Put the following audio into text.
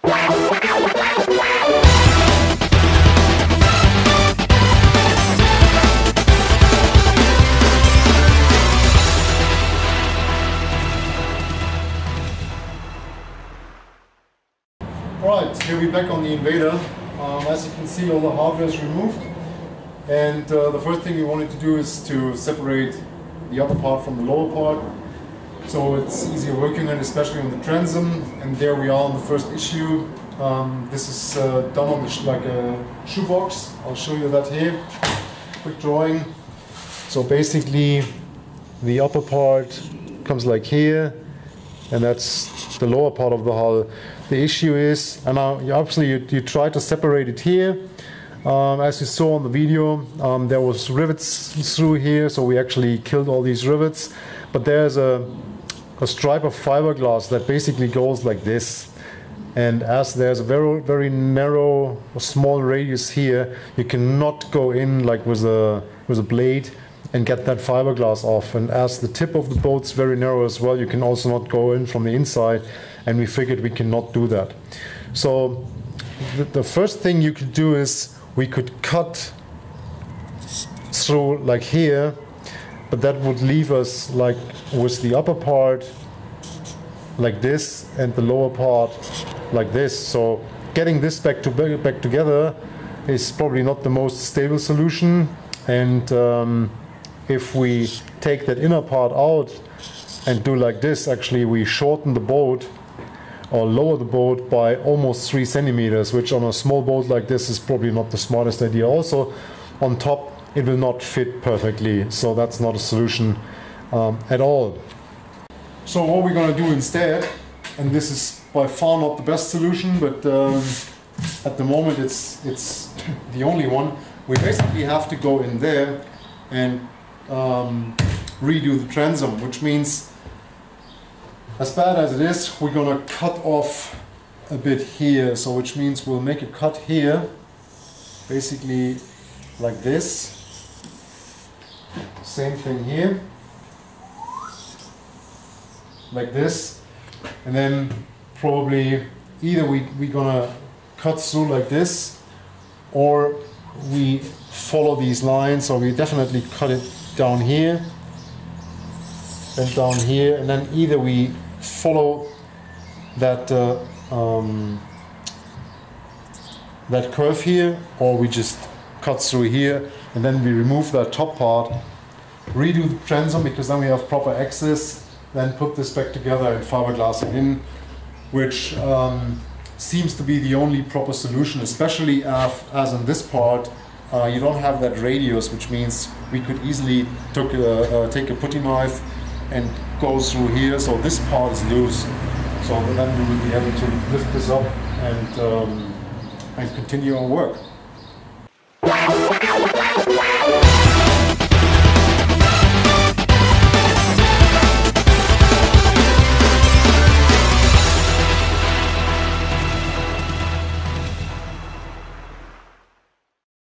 Alright, here we're back on the Invader. As you can see, all the hardware is removed, and the first thing we wanted to do is to separate the upper part from the lower part, so it's easier working on, especially on the transom. And there we are on the first issue. This is done on like a shoebox. I'll show you that here. Quick drawing. So basically, the upper part comes like here, and that's the lower part of the hull. The issue is, and now obviously you try to separate it here. As you saw on the video, there was rivets through here, so we actually killed all these rivets. But there's a stripe of fiberglass that basically goes like this. And as there's a very narrow, small radius here, you cannot go in like with a blade and get that fiberglass off. And as the tip of the boat's very narrow as well, you can also not go in from the inside. And we figured we cannot do that. So the first thing you could do is we could cut through like here, but that would leave us like with the upper part like this and the lower part like this. So getting this back together is probably not the most stable solution. And if we take that inner part out and do like this, actually we shorten the boat or lower the boat by almost 3 centimeters, which on a small boat like this is probably not the smartest idea. Also, on top, it will not fit perfectly, so that's not a solution at all. So what we're going to do instead, and this is by far not the best solution, but at the moment it's the only one, we basically have to go in there and redo the transom, which means, as bad as it is, we're gonna cut off a bit here, so which means we'll make a cut here, basically like this. Same thing here, like this, and then probably either we're gonna cut through like this, or we follow these lines, or we definitely cut it down here and down here, and then either we follow that that curve here, or we just cut through here, and then we remove that top part, redo the transom, because then we have proper access, then put this back together and fiberglass it in, which seems to be the only proper solution, especially as in this part you don't have that radius, which means we could easily take a putty knife and go through here, so this part is loose. So then we will be able to lift this up and continue our work.